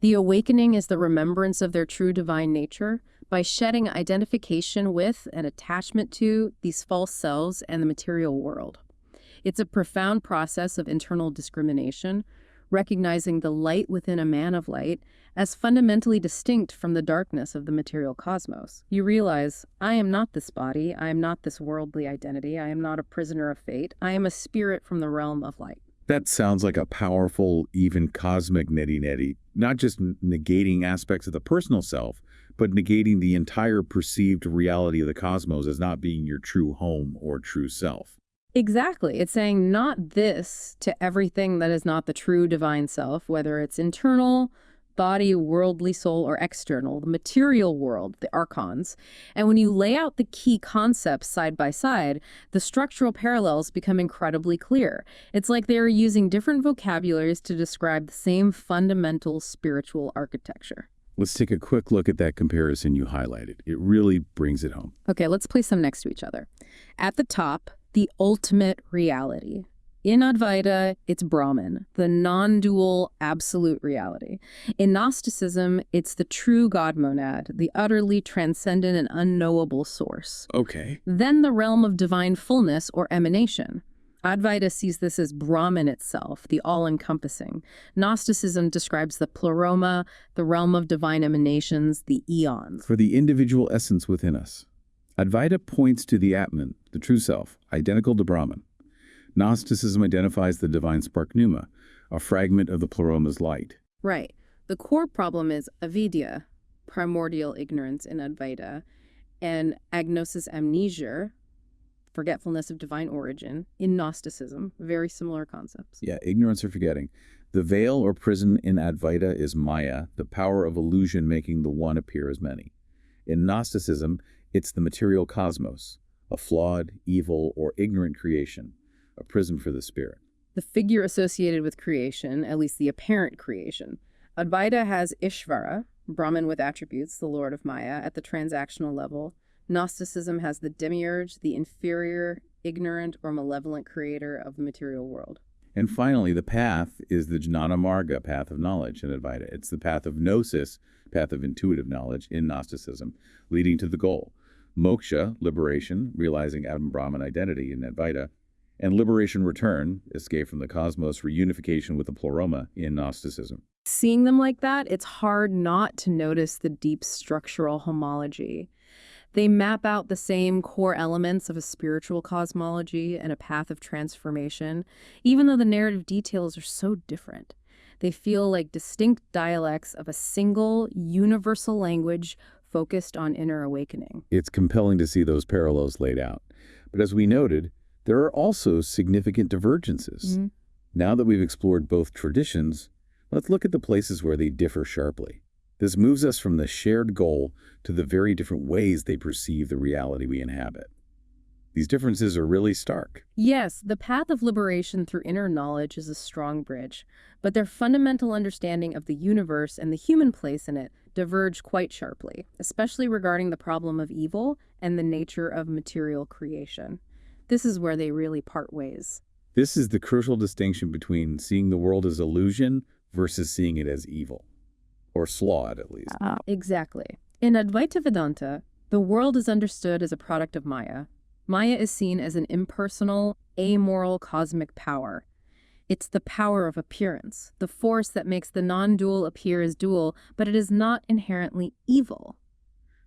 The awakening is the remembrance of their true divine nature by shedding identification with and attachment to these false selves and the material world. It's a profound process of internal discrimination, recognizing the light within a man of light as fundamentally distinct from the darkness of the material cosmos. You realize, I am not this body, I am not this worldly identity, I am not a prisoner of fate, I am a spirit from the realm of light. That sounds like a powerful, even cosmic neti-neti, not just negating aspects of the personal self, but negating the entire perceived reality of the cosmos as not being your true home or true self. Exactly. It's saying not this to everything that is not the true divine self, whether it's internal, body, worldly soul, or external, the material world, the archons. And when you lay out the key concepts side by side, the structural parallels become incredibly clear. It's like they're using different vocabularies to describe the same fundamental spiritual architecture. Let's take a quick look at that comparison you highlighted. It really brings it home. Okay, let's place them next to each other. At the top, the ultimate reality. In Advaita, it's Brahman, the non-dual absolute reality. In Gnosticism, it's the true God monad, the utterly transcendent and unknowable source. Okay. Then the realm of divine fullness or emanation. Advaita sees this as Brahman itself, the all-encompassing. Gnosticism describes the pleroma, the realm of divine emanations, the eons. For the individual essence within us. Advaita points to the Atman, the true self, identical to Brahman. Gnosticism identifies the divine spark pneuma, a fragment of the pleroma's light. Right. The core problem is avidya, primordial ignorance in Advaita, and agnosis amnesia, forgetfulness of divine origin, in Gnosticism. Very similar concepts. Yeah, ignorance or forgetting. The veil or prison in Advaita is Maya, the power of illusion making the one appear as many. In Gnosticism, it's the material cosmos, a flawed, evil, or ignorant creation, a prison for the spirit. The figure associated with creation, at least the apparent creation. Advaita has Ishvara, Brahman with attributes, the Lord of Maya, at the transactional level. Gnosticism has the Demiurge, the inferior, ignorant, or malevolent creator of the material world. And finally, the path is the Jnana Marga, path of knowledge in Advaita. It's the path of Nosis, path of intuitive knowledge in Gnosticism, leading to the goal. Moksha, liberation, realizing Atman Brahman identity in Advaita, and liberation return, escape from the cosmos, reunification with the pleroma in Gnosticism. Seeing them like that, it's hard not to notice the deep structural homology. They map out the same core elements of a spiritual cosmology and a path of transformation, even though the narrative details are so different. They feel like distinct dialects of a single, universal language focused on inner awakening. It's compelling to see those parallels laid out. But as we noted, there are also significant divergences. Mm-hmm. Now that we've explored both traditions, let's look at the places where they differ sharply. This moves us from the shared goal to the very different ways they perceive the reality we inhabit. These differences are really stark. Yes, the path of liberation through inner knowledge is a strong bridge, but their fundamental understanding of the universe and the human place in it diverge quite sharply, especially regarding the problem of evil and the nature of material creation. This is where they really part ways. This is the crucial distinction between seeing the world as illusion versus seeing it as evil. Or flawed, at least. Exactly. In Advaita Vedanta, the world is understood as a product of Maya. Maya is seen as an impersonal, amoral cosmic power. It's the power of appearance, the force that makes the non-dual appear as dual, but it is not inherently evil.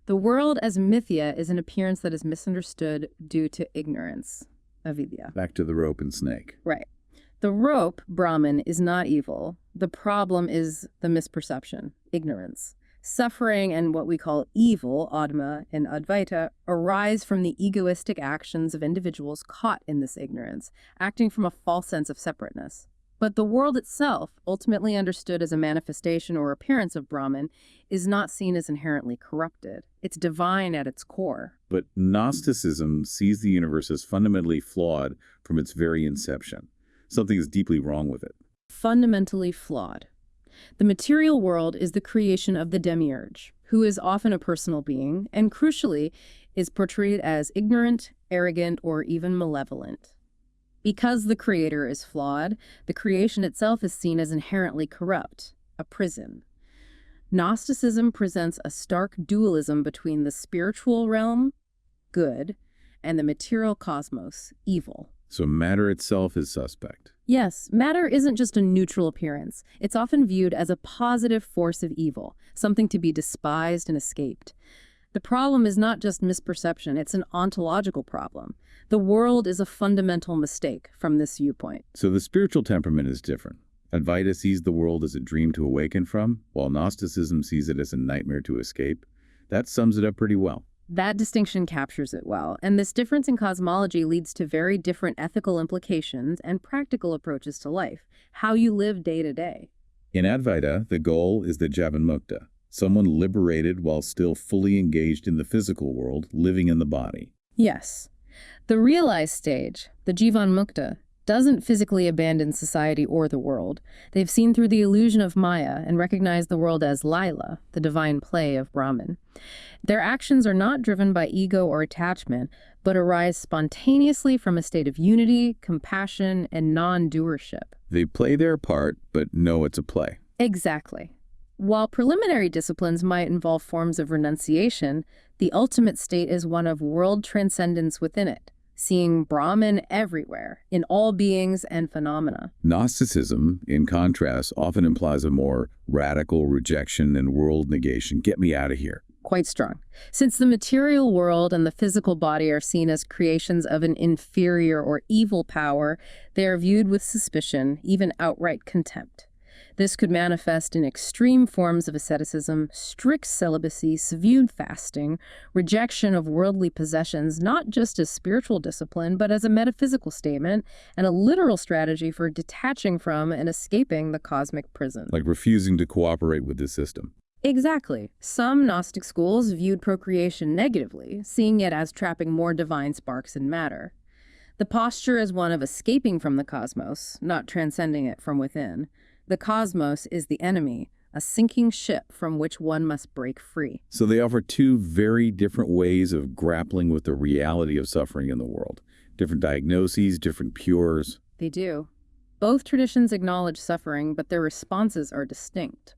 The world as mithya is an appearance that is misunderstood due to ignorance, avidya. Back to the rope and snake. Right. The rope, Brahman, is not evil. The problem is the misperception, ignorance. Suffering and what we call evil, Adma and Advaita, arise from the egoistic actions of individuals caught in this ignorance, acting from a false sense of separateness. But the world itself, ultimately understood as a manifestation or appearance of Brahman, is not seen as inherently corrupted. It's divine at its core. But Gnosticism sees the universe as fundamentally flawed from its very inception. Something is deeply wrong with it. Fundamentally flawed. The material world is the creation of the Demiurge, who is often a personal being, and crucially, is portrayed as ignorant, arrogant, or even malevolent. Because the creator is flawed, the creation itself is seen as inherently corrupt, a prison. Gnosticism presents a stark dualism between the spiritual realm, good, and the material cosmos, evil. So matter itself is suspect. Yes, matter isn't just a neutral appearance. It's often viewed as a positive force of evil, something to be despised and escaped. The problem is not just misperception, it's an ontological problem. The world is a fundamental mistake from this viewpoint. So the spiritual temperament is different. Advaita sees the world as a dream to awaken from, while Gnosticism sees it as a nightmare to escape. That sums it up pretty well. That distinction captures it well, and this difference in cosmology leads to very different ethical implications and practical approaches to life, how you live day to day. In Advaita, the goal is the Jivanmukta, someone liberated while still fully engaged in the physical world, living in the body. Yes. The realized stage, the Jivanmukta, doesn't physically abandon society or the world. They've seen through the illusion of Maya and recognize the world as Lila, the divine play of Brahman. Their actions are not driven by ego or attachment, but arise spontaneously from a state of unity, compassion, and non-doership. They play their part, but know it's a play. Exactly. While preliminary disciplines might involve forms of renunciation, the ultimate state is one of world transcendence within it, seeing Brahman everywhere, in all beings and phenomena. Gnosticism, in contrast, often implies a more radical rejection and world negation. Get me out of here. Quite strong. Since the material world and the physical body are seen as creations of an inferior or evil power, they are viewed with suspicion, even outright contempt. This could manifest in extreme forms of asceticism, strict celibacy, severe fasting, rejection of worldly possessions, not just as spiritual discipline, but as a metaphysical statement and a literal strategy for detaching from and escaping the cosmic prison. Like refusing to cooperate with the system. Exactly. Some Gnostic schools viewed procreation negatively, seeing it as trapping more divine sparks in matter. The posture is one of escaping from the cosmos, not transcending it from within. The cosmos is the enemy, a sinking ship from which one must break free. So they offer two very different ways of grappling with the reality of suffering in the world. Different diagnoses, different cures. They do. Both traditions acknowledge suffering, but their responses are distinct.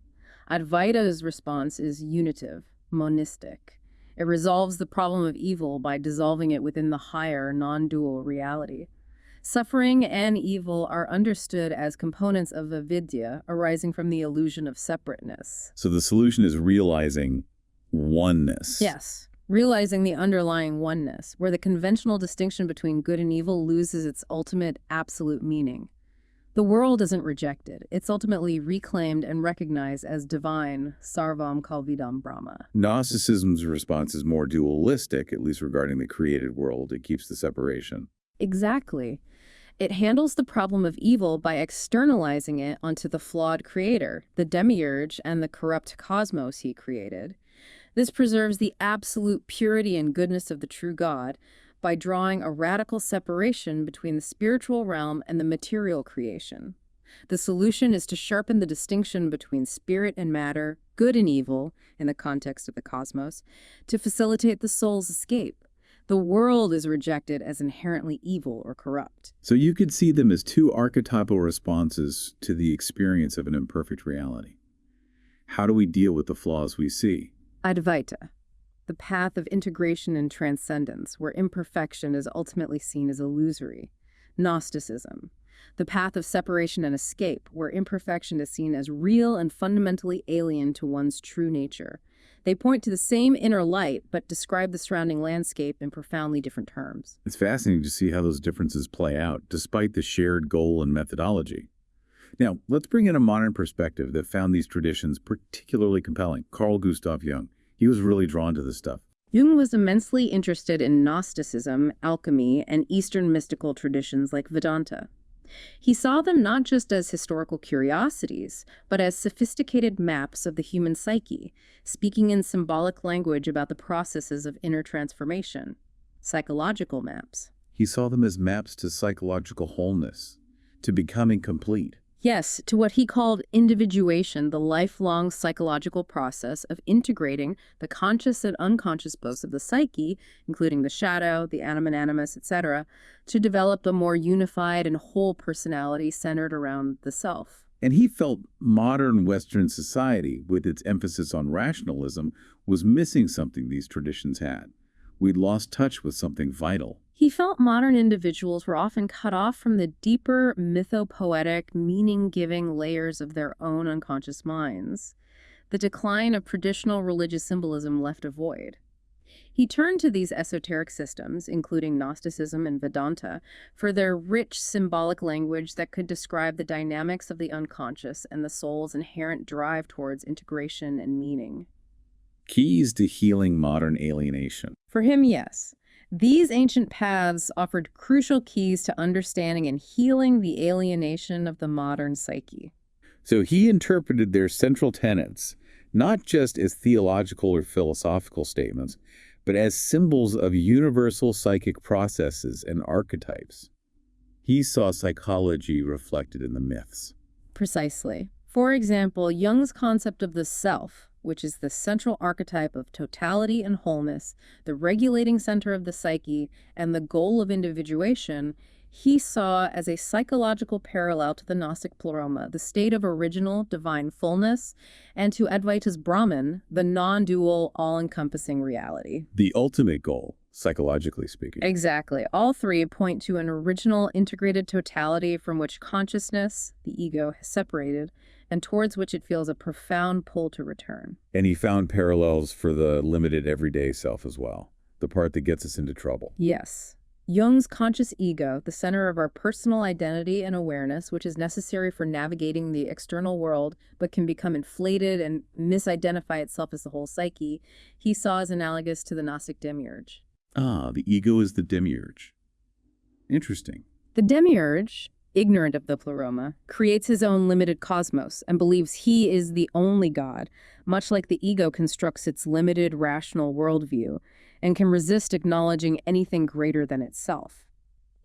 Advaita's response is unitive, monistic. It resolves the problem of evil by dissolving it within the higher, non-dual reality. Suffering and evil are understood as components of avidya arising from the illusion of separateness. So the solution is realizing oneness. Yes, realizing the underlying oneness, where the conventional distinction between good and evil loses its ultimate absolute meaning. The world isn't rejected. It's ultimately reclaimed and recognized as divine, sarvam kalvidam Brahma. Gnosticism's response is more dualistic, at least regarding the created world. It keeps the separation. Exactly. It handles the problem of evil by externalizing it onto the flawed creator, the Demiurge, and the corrupt cosmos he created. This preserves the absolute purity and goodness of the true God by drawing a radical separation between the spiritual realm and the material creation. The solution is to sharpen the distinction between spirit and matter, good and evil, in the context of the cosmos, to facilitate the soul's escape. The world is rejected as inherently evil or corrupt. So you could see them as two archetypal responses to the experience of an imperfect reality. How do we deal with the flaws we see? Advaita, the path of integration and transcendence, where imperfection is ultimately seen as illusory. Gnosticism, the path of separation and escape, where imperfection is seen as real and fundamentally alien to one's true nature. They point to the same inner light, but describe the surrounding landscape in profoundly different terms. It's fascinating to see how those differences play out, despite the shared goal and methodology. Now, let's bring in a modern perspective that found these traditions particularly compelling. Carl Gustav Jung. He was really drawn to this stuff. Jung was immensely interested in Gnosticism, alchemy, and Eastern mystical traditions like Vedanta. He saw them not just as historical curiosities, but as sophisticated maps of the human psyche, speaking in symbolic language about the processes of inner transformation, psychological maps. He saw them as maps to psychological wholeness, to becoming complete. Yes, to what he called individuation, the lifelong psychological process of integrating the conscious and unconscious parts of the psyche, including the shadow, the animus animus, etc., to develop a more unified and whole personality centered around the self. And he felt modern Western society, with its emphasis on rationalism, was missing something these traditions had. We'd lost touch with something vital. He felt modern individuals were often cut off from the deeper mythopoetic, meaning-giving layers of their own unconscious minds. The decline of traditional religious symbolism left a void. He turned to these esoteric systems, including Gnosticism and Vedanta, for their rich symbolic language that could describe the dynamics of the unconscious and the soul's inherent drive towards integration and meaning. Keys to healing modern alienation. For him, yes. These ancient paths offered crucial keys to understanding and healing the alienation of the modern psyche. So he interpreted their central tenets, not just as theological or philosophical statements, but as symbols of universal psychic processes and archetypes. He saw psychology reflected in the myths. Precisely. For example, Jung's concept of the self, which is the central archetype of totality and wholeness, the regulating center of the psyche, and the goal of individuation, he saw as a psychological parallel to the Gnostic pleroma, the state of original divine fullness, and to Advaita's Brahman, the non-dual, all-encompassing reality. The ultimate goal, psychologically speaking. Exactly. All three point to an original integrated totality from which consciousness, the ego, has separated, and towards which it feels a profound pull to return. And he found parallels for the limited everyday self as well, the part that gets us into trouble. Yes. Jung's conscious ego, the center of our personal identity and awareness, which is necessary for navigating the external world, but can become inflated and misidentify itself as the whole psyche, he saw as analogous to the Gnostic Demiurge. Ah, the ego is the Demiurge. Interesting. The Demiurge, ignorant of the pleroma, creates his own limited cosmos and believes he is the only God, much like the ego constructs its limited rational worldview, and can resist acknowledging anything greater than itself.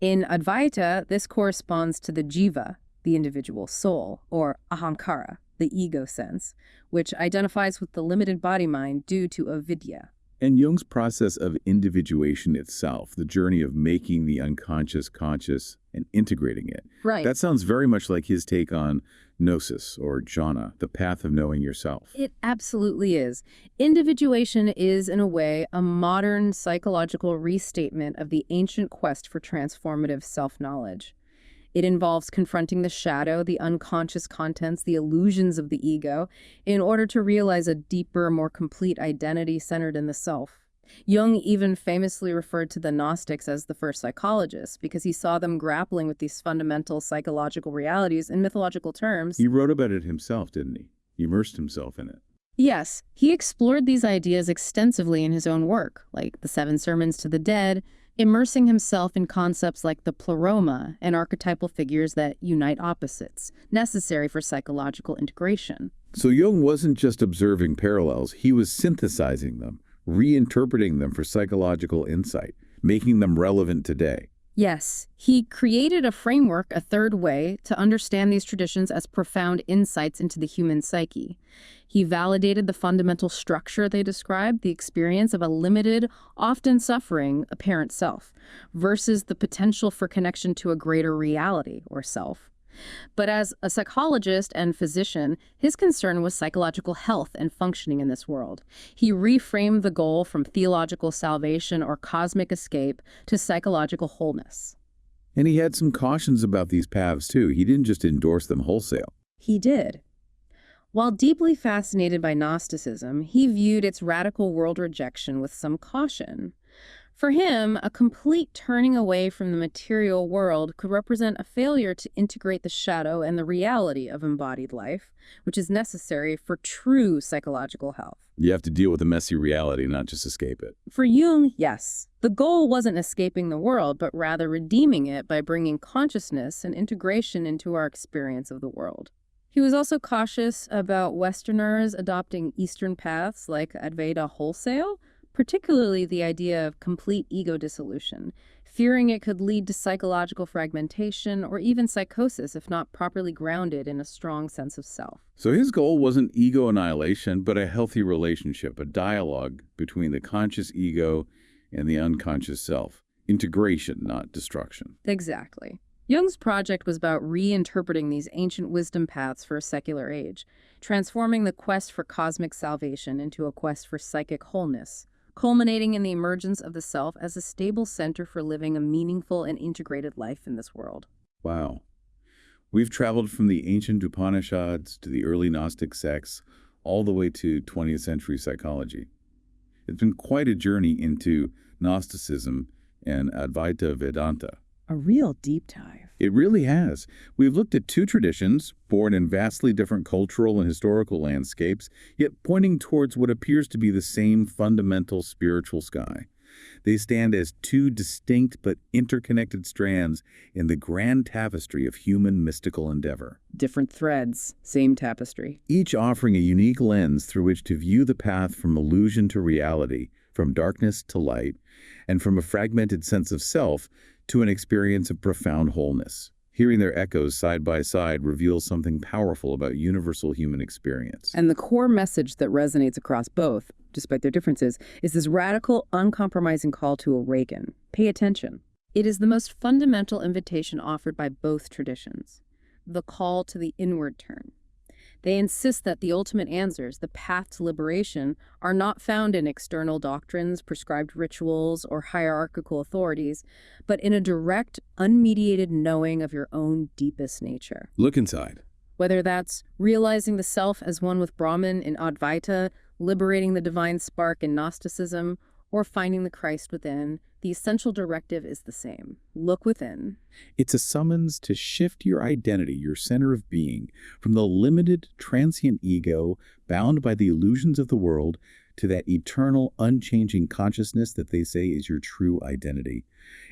In Advaita, this corresponds to the jiva, the individual soul, or ahamkara, the ego sense, which identifies with the limited body-mind due to avidya. And Jung's process of individuation itself, the journey of making the unconscious conscious and integrating it. Right. That sounds very much like his take on Nosis or Jnana, the path of knowing yourself. It absolutely is. Individuation is, in a way, a modern psychological restatement of the ancient quest for transformative self-knowledge. It involves confronting the shadow, the unconscious contents, the illusions of the ego, in order to realize a deeper, more complete identity centered in the self. Jung even famously referred to the Gnostics as the first psychologists because he saw them grappling with these fundamental psychological realities in mythological terms. He wrote about it himself, didn't he? He immersed himself in it. Yes, he explored these ideas extensively in his own work, like the Seven Sermons to the Dead, immersing himself in concepts like the pleroma and archetypal figures that unite opposites, necessary for psychological integration. So Jung wasn't just observing parallels, he was synthesizing them, reinterpreting them for psychological insight, making them relevant today. Yes, he created a framework, a third way, to understand these traditions as profound insights into the human psyche. He validated the fundamental structure they describe, the experience of a limited, often suffering, apparent self, versus the potential for connection to a greater reality, or self. But as a psychologist and physician, his concern was psychological health and functioning in this world. He reframed the goal from theological salvation or cosmic escape to psychological wholeness. And he had some cautions about these paths, too. He didn't just endorse them wholesale. He did. While deeply fascinated by Gnosticism, he viewed its radical world rejection with some caution. For him, a complete turning away from the material world could represent a failure to integrate the shadow and the reality of embodied life, which is necessary for true psychological health. You have to deal with the messy reality, not just escape it. For Jung, yes. The goal wasn't escaping the world, but rather redeeming it by bringing consciousness and integration into our experience of the world. He was also cautious about Westerners adopting Eastern paths like Advaita wholesale, particularly the idea of complete ego dissolution, fearing it could lead to psychological fragmentation or even psychosis if not properly grounded in a strong sense of self. So his goal wasn't ego annihilation, but a healthy relationship, a dialogue between the conscious ego and the unconscious self. Integration, not destruction. Exactly. Jung's project was about reinterpreting these ancient wisdom paths for a secular age, transforming the quest for cosmic salvation into a quest for psychic wholeness, culminating in the emergence of the self as a stable center for living a meaningful and integrated life in this world. Wow. We've traveled from the ancient Upanishads to the early Gnostic sects, all the way to 20th century psychology. It's been quite a journey into Gnosticism and Advaita Vedanta. A real deep dive. It really has. We've looked at two traditions, born in vastly different cultural and historical landscapes, yet pointing towards what appears to be the same fundamental spiritual sky. They stand as two distinct but interconnected strands in the grand tapestry of human mystical endeavor. Different threads, same tapestry. Each offering a unique lens through which to view the path from illusion to reality, from darkness to light, and from a fragmented sense of self to an experience of profound wholeness. Hearing their echoes side by side reveals something powerful about universal human experience. And the core message that resonates across both, despite their differences, is this radical, uncompromising call to awaken. Pay attention. It is the most fundamental invitation offered by both traditions, the call to the inward turn. They insist that the ultimate answers, the path to liberation, are not found in external doctrines, prescribed rituals, or hierarchical authorities, but in a direct, unmediated knowing of your own deepest nature. Look inside. Whether that's realizing the self as one with Brahman in Advaita, liberating the divine spark in Gnosticism, or finding the Christ within, the essential directive is the same. Look within. It's a summons to shift your identity, your center of being, from the limited, transient ego bound by the illusions of the world to that eternal, unchanging consciousness that they say is your true identity.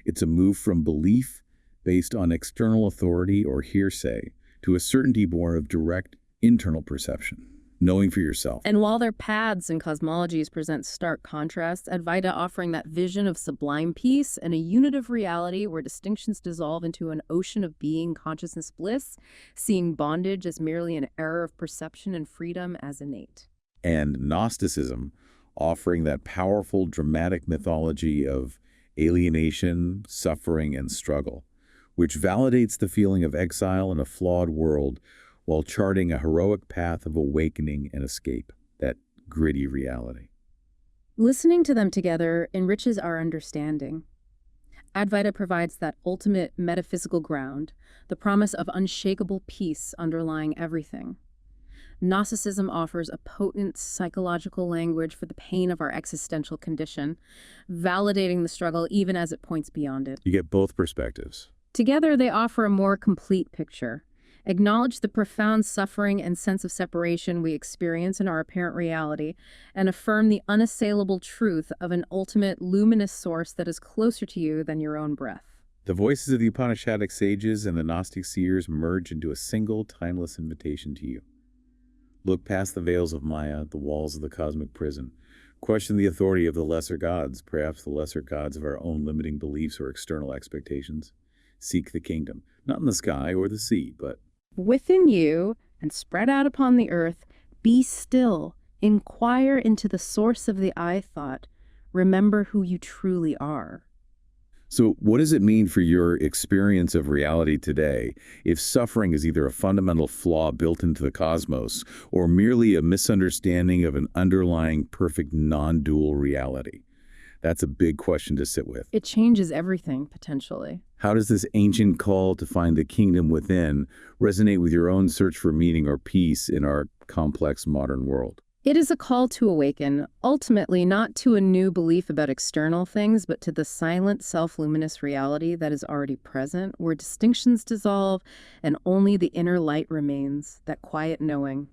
It's a move from belief based on external authority or hearsay to a certainty born of direct, internal perception. Knowing for yourself. And while their paths and cosmologies present stark contrasts, Advaita offering that vision of sublime peace and a unitive reality where distinctions dissolve into an ocean of being, consciousness, bliss, seeing bondage as merely an error of perception and freedom as innate. And Gnosticism offering that powerful, dramatic mythology of alienation, suffering, and struggle, which validates the feeling of exile in a flawed world while charting a heroic path of awakening and escape, that gritty reality. Listening to them together enriches our understanding. Advaita provides that ultimate metaphysical ground, the promise of unshakable peace underlying everything. Gnosticism offers a potent psychological language for the pain of our existential condition, validating the struggle even as it points beyond it. You get both perspectives. Together, they offer a more complete picture. Acknowledge the profound suffering and sense of separation we experience in our apparent reality, and affirm the unassailable truth of an ultimate luminous source that is closer to you than your own breath. The voices of the Upanishadic sages and the Gnostic seers merge into a single, timeless invitation to you. Look past the veils of Maya, the walls of the cosmic prison. Question the authority of the lesser gods, perhaps the lesser gods of our own limiting beliefs or external expectations. Seek the kingdom, not in the sky or the sea, but within you and spread out upon the earth. Be still. Inquire into the source of the I thought. Remember who you truly are. So what does it mean for your experience of reality today if suffering is either a fundamental flaw built into the cosmos or merely a misunderstanding of an underlying perfect non-dual reality? That's a big question to sit with. It changes everything, potentially. How does this ancient call to find the kingdom within resonate with your own search for meaning or peace in our complex modern world? It is a call to awaken, ultimately not to a new belief about external things, but to the silent, self-luminous reality that is already present, where distinctions dissolve and only the inner light remains, that quiet knowing.